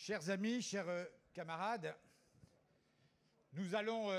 Chers amis, chers camarades, nous allons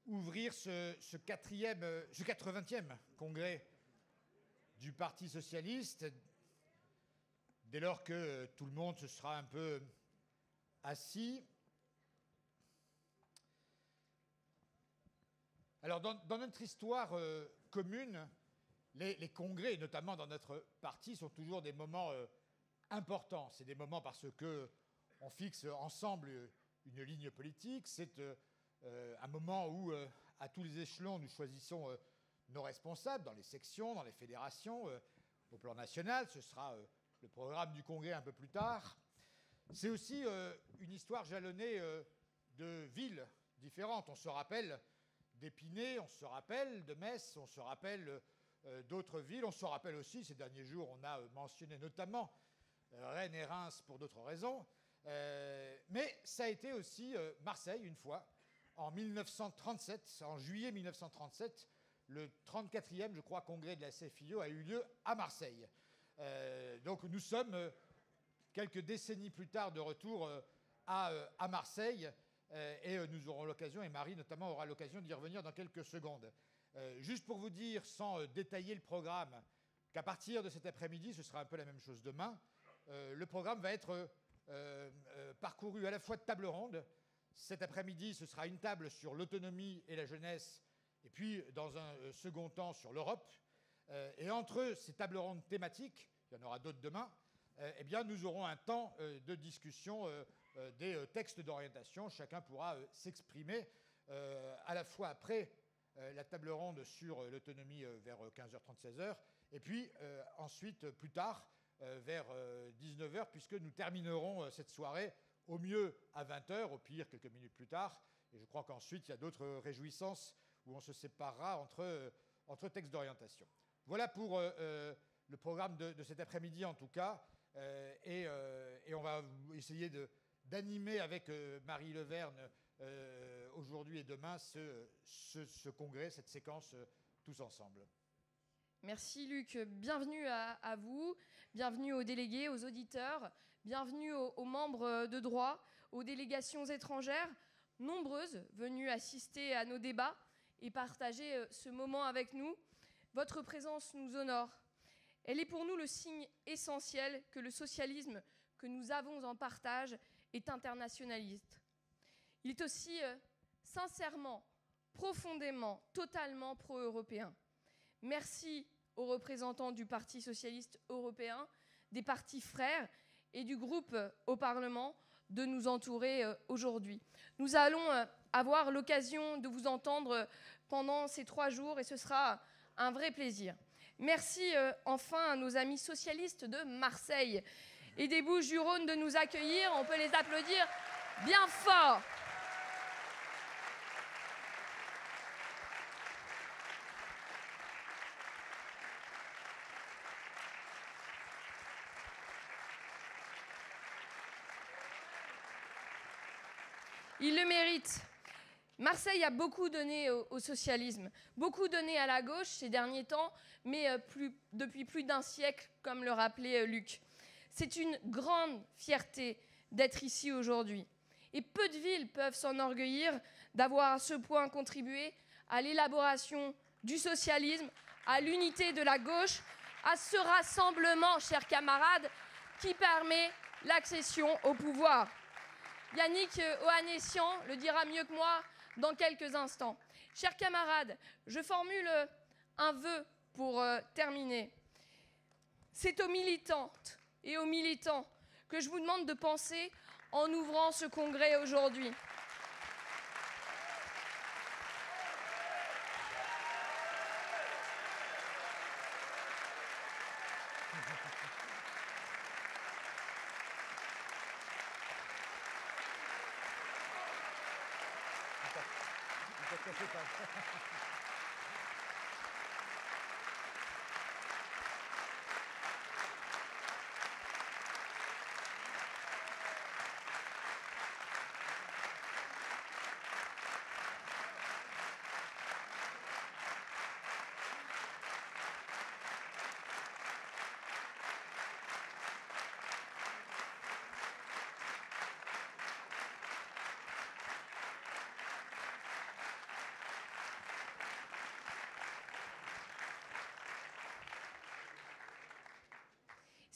ouvrir ce 80e congrès du Parti socialiste, dès lors que tout le monde se sera un peu assis. Alors, dans notre histoire commune, les congrès, notamment dans notre parti, sont toujours des moments importants. C'est des moments parce qu'on fixe ensemble une ligne politique. C'est un moment où, à tous les échelons, nous choisissons nos responsables dans les sections, dans les fédérations, au plan national. Ce sera le programme du congrès un peu plus tard. C'est aussi une histoire jalonnée de villes différentes. On se rappelle d'Épinay, on se rappelle de Metz, on se rappelle d'autres villes. On se rappelle aussi, ces derniers jours, on a mentionné notamment Rennes et Reims pour d'autres raisons. Mais ça a été aussi Marseille, une fois, en 1937, en juillet 1937, le 34e, je crois, congrès de la CFIO a eu lieu à Marseille. Donc nous sommes, quelques décennies plus tard, de retour à Marseille. Et nous aurons l'occasion, et Marie notamment aura l'occasion d'y revenir dans quelques secondes. Juste pour vous dire, sans détailler le programme, qu'à partir de cet après-midi, ce sera un peu la même chose demain, le programme va être parcouru à la fois de table ronde. Cet après-midi, ce sera une table sur l'autonomie et la jeunesse, et puis dans un second temps sur l'Europe. Et entre ces tables rondes thématiques, il y en aura d'autres demain, eh bien, nous aurons un temps de discussion des textes d'orientation. Chacun pourra s'exprimer à la fois après la table ronde sur l'autonomie vers 15h30, 16h, et puis ensuite, plus tard, vers 19h, puisque nous terminerons cette soirée au mieux à 20h, au pire quelques minutes plus tard. Et je crois qu'ensuite, il y a d'autres réjouissances où on se séparera entre textes d'orientation. Voilà pour le programme de cet après-midi, en tout cas. Et on va essayer d'animer avec Marie Leverne aujourd'hui et demain ce congrès, cette séquence tous ensemble. Merci Luc, bienvenue à vous, bienvenue aux délégués, aux auditeurs, bienvenue aux membres de droit, aux délégations étrangères, nombreuses venues assister à nos débats et partager ce moment avec nous. Votre présence nous honore. Elle est pour nous le signe essentiel que le socialisme que nous avons en partage est internationaliste. Il est aussi sincèrement, profondément, totalement pro-européen. Merci aux représentants du Parti socialiste européen, des partis frères et du groupe au Parlement de nous entourer aujourd'hui. Nous allons avoir l'occasion de vous entendre pendant ces 3 jours et ce sera un vrai plaisir. Merci enfin à nos amis socialistes de Marseille et des Bouches-du-Rhône de nous accueillir. On peut les applaudir bien fort. Ils le méritent. Marseille a beaucoup donné au socialisme, beaucoup donné à la gauche ces derniers temps, mais depuis plus d'un siècle, comme le rappelait Luc. C'est une grande fierté d'être ici aujourd'hui. Et peu de villes peuvent s'enorgueillir d'avoir à ce point contribué à l'élaboration du socialisme, à l'unité de la gauche, à ce rassemblement, chers camarades, qui permet l'accession au pouvoir. Yannick Ohanessian le dira mieux que moi dans quelques instants. Chers camarades, je formule un vœu pour terminer. C'est aux militantes et aux militants que je vous demande de penser en ouvrant ce congrès aujourd'hui.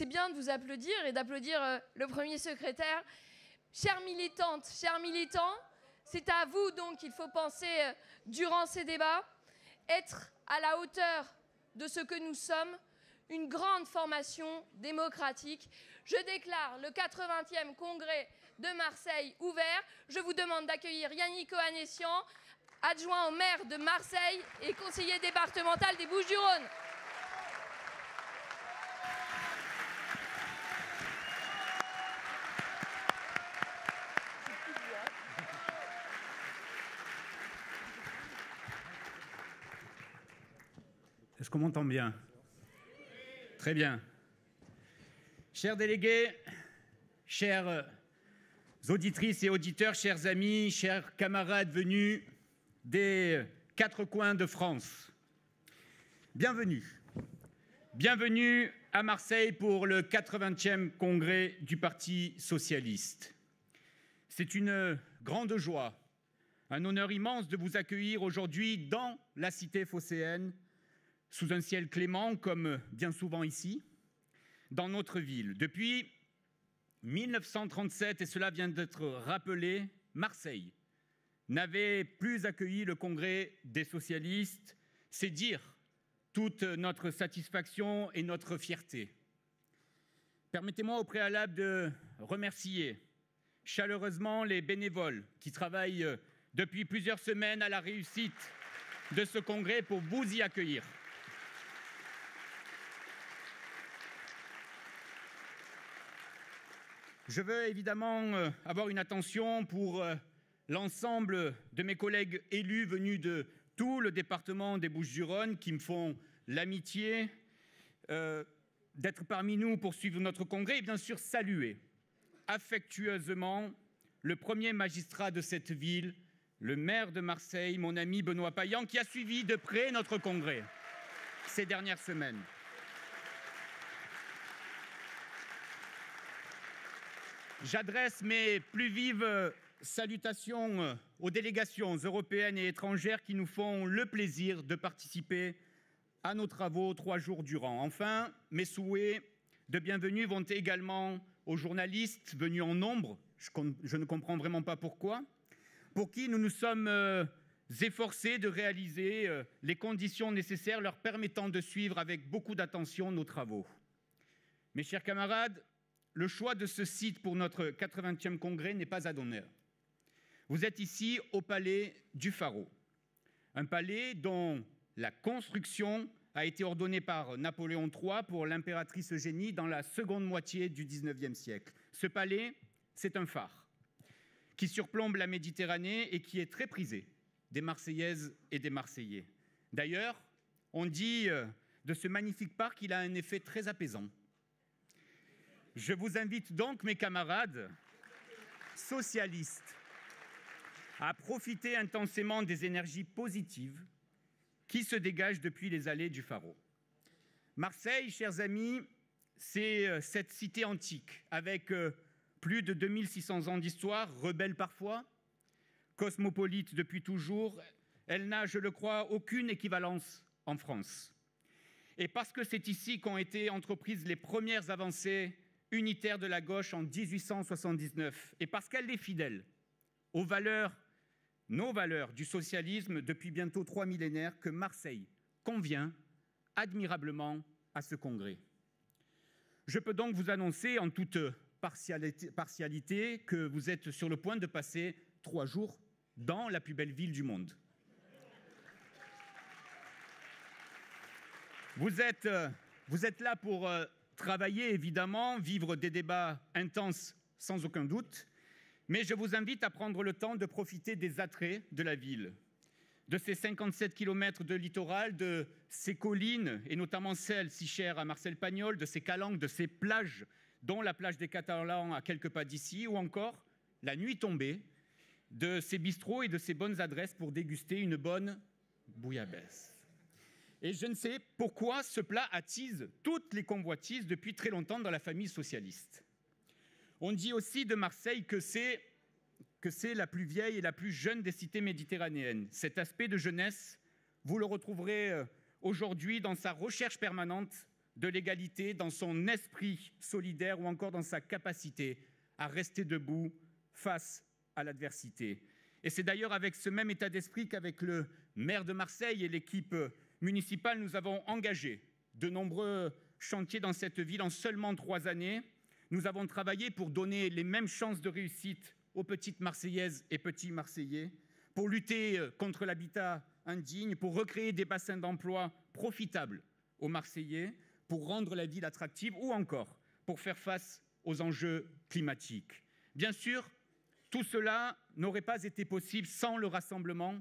c'est bien de vous applaudir et d'applaudir le premier secrétaire. Chères militantes, chers militants, c'est à vous donc qu'il faut penser durant ces débats, être à la hauteur de ce que nous sommes, une grande formation démocratique. Je déclare le 80e congrès de Marseille ouvert. Je vous demande d'accueillir Yannick Ohanessian, adjoint au maire de Marseille et conseiller départemental des Bouches-du-Rhône. Est-ce qu'on m'entend bien? Très bien. Chers délégués, chères auditrices et auditeurs, chers amis, chers camarades venus des quatre coins de France, bienvenue. Bienvenue à Marseille pour le 80e congrès du Parti socialiste. C'est une grande joie, un honneur immense de vous accueillir aujourd'hui dans la cité phocéenne, sous un ciel clément, comme bien souvent ici, dans notre ville. Depuis 1937, et cela vient d'être rappelé, Marseille n'avait plus accueilli le congrès des socialistes. C'est dire toute notre satisfaction et notre fierté. Permettez-moi au préalable de remercier chaleureusement les bénévoles qui travaillent depuis plusieurs semaines à la réussite de ce congrès pour vous y accueillir. Je veux évidemment avoir une attention pour l'ensemble de mes collègues élus venus de tout le département des Bouches-du-Rhône qui me font l'amitié d'être parmi nous pour suivre notre congrès et bien sûr saluer affectueusement le premier magistrat de cette ville, le maire de Marseille, mon ami Benoît Payan, qui a suivi de près notre congrès ces dernières semaines. J'adresse mes plus vives salutations aux délégations européennes et étrangères qui nous font le plaisir de participer à nos travaux 3 jours durant. Enfin, mes souhaits de bienvenue vont également aux journalistes venus en nombre, je ne comprends vraiment pas pourquoi, pour qui nous nous sommes efforcés de réaliser les conditions nécessaires leur permettant de suivre avec beaucoup d'attention nos travaux. Mes chers camarades, le choix de ce site pour notre 80e congrès n'est pas anodin. Vous êtes ici au palais du Pharaon, un palais dont la construction a été ordonnée par Napoléon III pour l'impératrice Eugénie dans la seconde moitié du XIXe siècle. Ce palais, c'est un phare qui surplombe la Méditerranée et qui est très prisé des Marseillaises et des Marseillais. D'ailleurs, on dit de ce magnifique parc qu'il a un effet très apaisant. Je vous invite donc, mes camarades socialistes, à profiter intensément des énergies positives qui se dégagent depuis les allées du Pharaon. Marseille, chers amis, c'est cette cité antique avec plus de 2600 ans d'histoire, rebelle parfois, cosmopolite depuis toujours. Elle n'a, je le crois, aucune équivalence en France. Et parce que c'est ici qu'ont été entreprises les premières avancées unitaire de la gauche en 1879, et parce qu'elle est fidèle aux valeurs, nos valeurs du socialisme depuis bientôt 3 millénaires, que Marseille convient admirablement à ce congrès. Je peux donc vous annoncer en toute partialité que vous êtes sur le point de passer 3 jours dans la plus belle ville du monde. Vous êtes là pour travailler, évidemment, vivre des débats intenses sans aucun doute, mais je vous invite à prendre le temps de profiter des attraits de la ville, de ses 57 km de littoral, de ses collines, et notamment celles si chères à Marcel Pagnol, de ses calanques, de ses plages, dont la plage des Catalans à quelques pas d'ici, ou encore, la nuit tombée, de ses bistrots et de ses bonnes adresses pour déguster une bonne bouillabaisse. Et je ne sais pourquoi ce plat attise toutes les convoitises depuis très longtemps dans la famille socialiste. On dit aussi de Marseille que c'est la plus vieille et la plus jeune des cités méditerranéennes. Cet aspect de jeunesse, vous le retrouverez aujourd'hui dans sa recherche permanente de l'égalité, dans son esprit solidaire ou encore dans sa capacité à rester debout face à l'adversité. Et c'est d'ailleurs avec ce même état d'esprit qu'avec le maire de Marseille et l'équipe municipale, nous avons engagé de nombreux chantiers dans cette ville en seulement 3 années. Nous avons travaillé pour donner les mêmes chances de réussite aux petites Marseillaises et petits Marseillais, pour lutter contre l'habitat indigne, pour recréer des bassins d'emploi profitables aux Marseillais, pour rendre la ville attractive ou encore pour faire face aux enjeux climatiques. Bien sûr, tout cela n'aurait pas été possible sans le rassemblement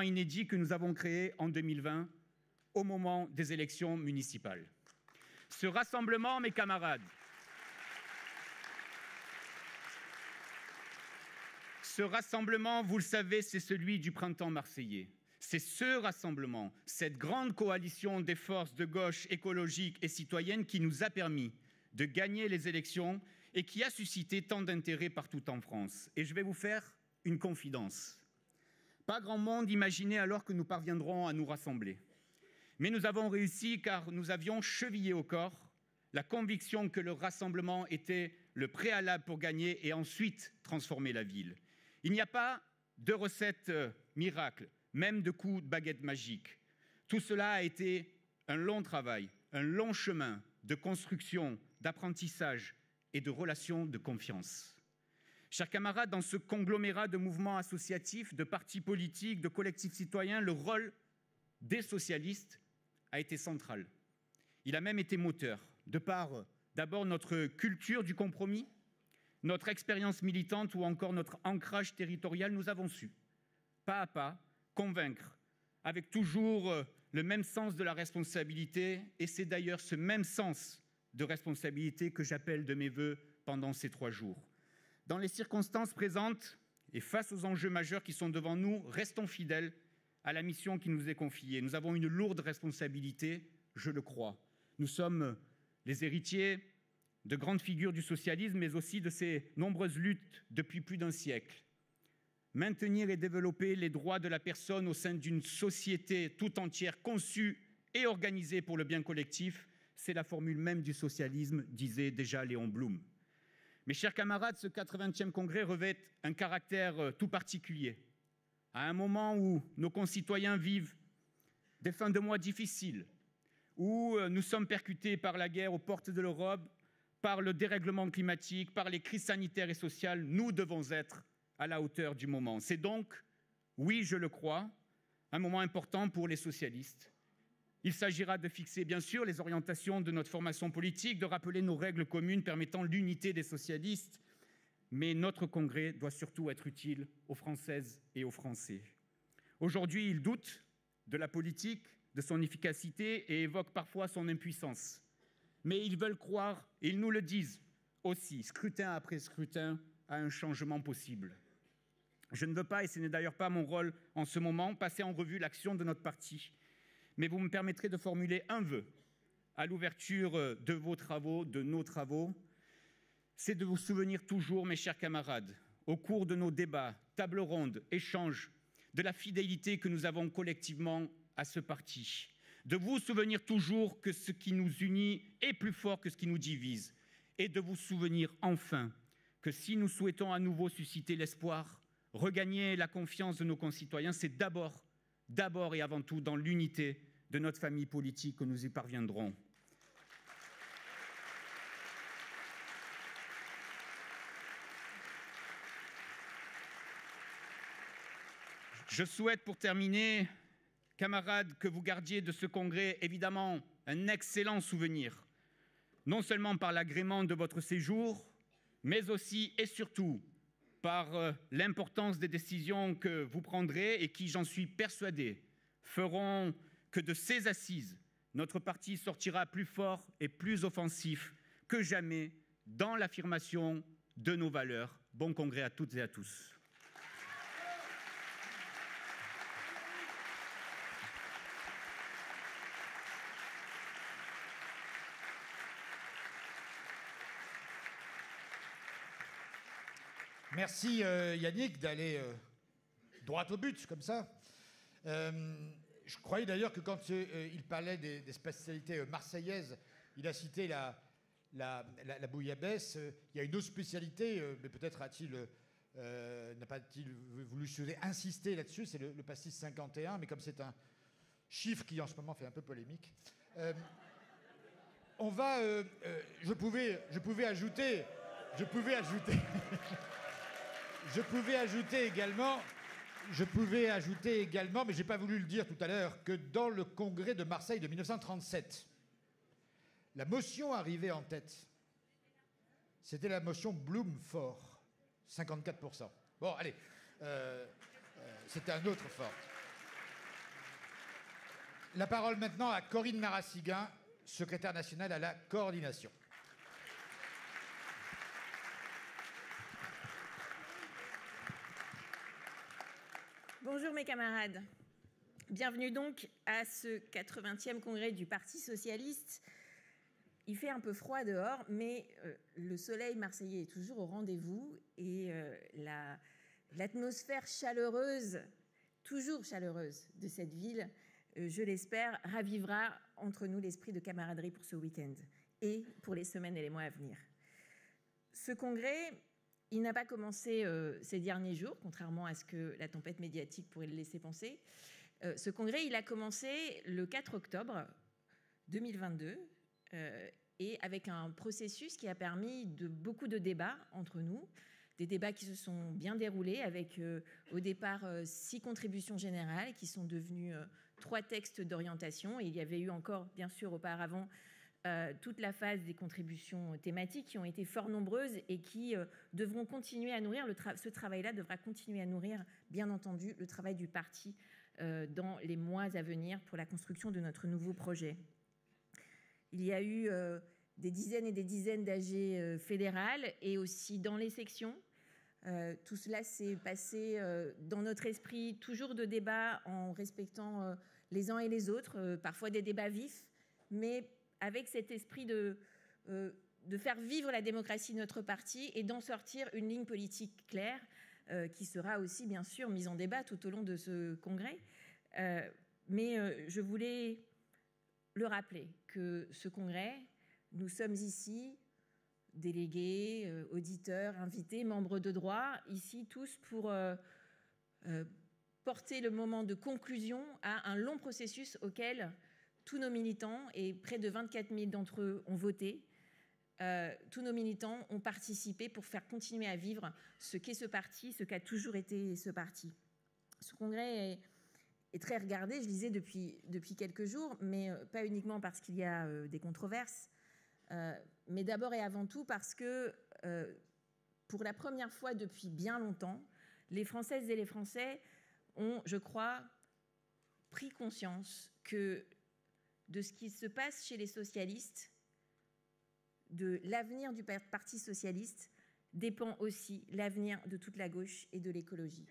inédit que nous avons créé en 2020 au moment des élections municipales. Ce rassemblement, mes camarades, vous le savez, c'est celui du printemps marseillais. C'est ce rassemblement, cette grande coalition des forces de gauche écologiques et citoyennes qui nous a permis de gagner les élections et qui a suscité tant d'intérêt partout en France. Et je vais vous faire une confidence. Pas grand monde imaginait alors que nous parviendrons à nous rassembler. Mais nous avons réussi car nous avions chevillé au corps la conviction que le rassemblement était le préalable pour gagner et ensuite transformer la ville. Il n'y a pas de recette miracle, même de coups de baguette magique. Tout cela a été un long travail, un long chemin de construction, d'apprentissage et de relations de confiance. Chers camarades, dans ce conglomérat de mouvements associatifs, de partis politiques, de collectifs citoyens, le rôle des socialistes a été central. Il a même été moteur, de par d'abord notre culture du compromis, notre expérience militante ou encore notre ancrage territorial. Nous avons su, pas à pas, convaincre, avec toujours le même sens de la responsabilité, et c'est d'ailleurs ce même sens de responsabilité que j'appelle de mes vœux pendant ces 3 jours. Dans les circonstances présentes et face aux enjeux majeurs qui sont devant nous, restons fidèles à la mission qui nous est confiée. Nous avons une lourde responsabilité, je le crois. Nous sommes les héritiers de grandes figures du socialisme, mais aussi de ces nombreuses luttes depuis plus d'1 siècle. Maintenir et développer les droits de la personne au sein d'une société tout entière conçue et organisée pour le bien collectif, c'est la formule même du socialisme, disait déjà Léon Blum. Mes chers camarades, ce 80e congrès revêt un caractère tout particulier. À un moment où nos concitoyens vivent des fins de mois difficiles, où nous sommes percutés par la guerre aux portes de l'Europe, par le dérèglement climatique, par les crises sanitaires et sociales, nous devons être à la hauteur du moment. C'est donc, oui, je le crois, un moment important pour les socialistes. Il s'agira de fixer, bien sûr, les orientations de notre formation politique, de rappeler nos règles communes permettant l'unité des socialistes, mais notre congrès doit surtout être utile aux Françaises et aux Français. Aujourd'hui, ils doutent de la politique, de son efficacité et évoquent parfois son impuissance. Mais ils veulent croire, et ils nous le disent aussi, scrutin après scrutin, à un changement possible. Je ne veux pas, et ce n'est d'ailleurs pas mon rôle en ce moment, passer en revue l'action de notre parti. Mais vous me permettrez de formuler un vœu à l'ouverture de vos travaux, de nos travaux. C'est de vous souvenir toujours, mes chers camarades, au cours de nos débats, tables rondes, échanges, de la fidélité que nous avons collectivement à ce parti. De vous souvenir toujours que ce qui nous unit est plus fort que ce qui nous divise. Et de vous souvenir enfin que si nous souhaitons à nouveau susciter l'espoir, regagner la confiance de nos concitoyens, c'est d'abord et avant tout dans l'unité de notre famille politique que nous y parviendrons. Je souhaite, pour terminer, camarades, que vous gardiez de ce congrès, évidemment, un excellent souvenir, non seulement par l'agrément de votre séjour, mais aussi et surtout par l'importance des décisions que vous prendrez et qui, j'en suis persuadé, feront que de ces assises, notre parti sortira plus fort et plus offensif que jamais dans l'affirmation de nos valeurs. Bon congrès à toutes et à tous. Merci Yannick d'aller droit au but comme ça. Je croyais d'ailleurs que quand il parlait des spécialités marseillaises, il a cité la bouillabaisse. Il y a une autre spécialité, mais peut-être n'a pas-t-il voulu insister là-dessus, c'est le pastis 51, mais comme c'est un chiffre qui en ce moment fait un peu polémique, je pouvais ajouter également, mais je n'ai pas voulu le dire tout à l'heure, que dans le congrès de Marseille de 1937, la motion arrivée en tête, c'était la motion Blum-Faure, 54%. Bon, allez, c'était un autre fort. La parole maintenant à Corinne Narassiguin, secrétaire nationale à la coordination. Bonjour mes camarades. Bienvenue donc à ce 80e congrès du Parti socialiste. Il fait un peu froid dehors, mais le soleil marseillais est toujours au rendez-vous et l'atmosphère chaleureuse, toujours chaleureuse de cette ville, je l'espère, ravivera entre nous l'esprit de camaraderie pour ce week-end et pour les semaines et les mois à venir. Ce congrès, il n'a pas commencé ces derniers jours, contrairement à ce que la tempête médiatique pourrait le laisser penser. Ce congrès, il a commencé le 4 octobre 2022 et avec un processus qui a permis beaucoup de débats entre nous, des débats qui se sont bien déroulés avec au départ 6 contributions générales qui sont devenues 3 textes d'orientation. Et il y avait eu encore, bien sûr, auparavant, toute la phase des contributions thématiques qui ont été fort nombreuses et qui devront continuer à nourrir, ce travail-là devra continuer à nourrir, bien entendu, le travail du parti dans les mois à venir pour la construction de notre nouveau projet. Il y a eu des dizaines et des dizaines d'AG fédérales et aussi dans les sections. Tout cela s'est passé dans notre esprit, toujours de débat en respectant les uns et les autres, parfois des débats vifs, mais avec cet esprit de faire vivre la démocratie de notre parti et d'en sortir une ligne politique claire qui sera aussi, bien sûr, mise en débat tout au long de ce congrès. Mais je voulais le rappeler que ce congrès, nous sommes ici, délégués, auditeurs, invités, membres de droit, ici tous pour porter le moment de conclusion à un long processus auquel tous nos militants, et près de 24 000 d'entre eux ont voté, tous nos militants ont participé pour faire continuer à vivre ce qu'est ce parti, ce qu'a toujours été ce parti. Ce congrès est très regardé, je disais, depuis quelques jours, mais pas uniquement parce qu'il y a des controverses, mais d'abord et avant tout parce que, pour la première fois depuis bien longtemps, les Françaises et les Français ont, je crois, pris conscience que de ce qui se passe chez les socialistes, de l'avenir du Parti socialiste, dépend aussi l'avenir de toute la gauche et de l'écologie.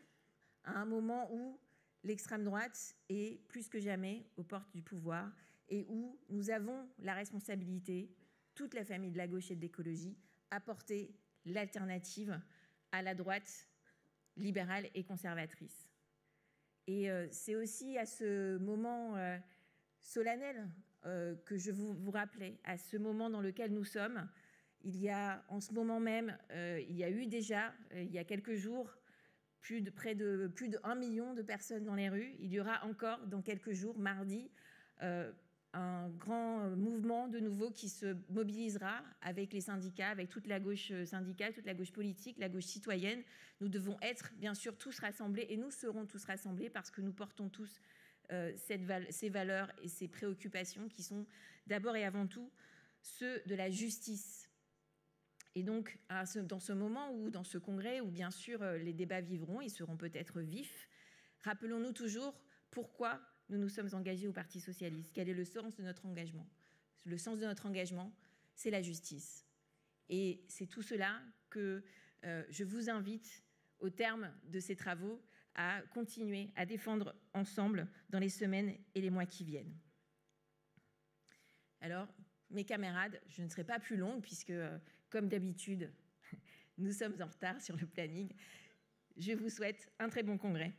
À un moment où l'extrême droite est plus que jamais aux portes du pouvoir et où nous avons la responsabilité, toute la famille de la gauche et de l'écologie, à porter l'alternative à la droite libérale et conservatrice. Et c'est aussi à ce moment solennel que je vous rappelais, à ce moment dans lequel nous sommes. Il y a en ce moment même, il y a eu déjà, il y a quelques jours, plus de 1 million de personnes dans les rues. Il y aura encore dans quelques jours, mardi, un grand mouvement de nouveau qui se mobilisera avec les syndicats, avec toute la gauche syndicale, toute la gauche politique, la gauche citoyenne. Nous devons être bien sûr tous rassemblés et nous serons tous rassemblés parce que nous portons tous ces valeurs et ces préoccupations qui sont d'abord et avant tout ceux de la justice. Et donc, dans ce moment où, dans ce congrès, où bien sûr les débats vivront, ils seront peut-être vifs, rappelons-nous toujours pourquoi nous nous sommes engagés au Parti socialiste. Quel est le sens de notre engagement ? Le sens de notre engagement, c'est la justice. Et c'est tout cela que je vous invite, au terme de ces travaux, à continuer à défendre ensemble dans les semaines et les mois qui viennent. Alors, mes camarades, je ne serai pas plus longue puisque, comme d'habitude, nous sommes en retard sur le planning. Je vous souhaite un très bon congrès.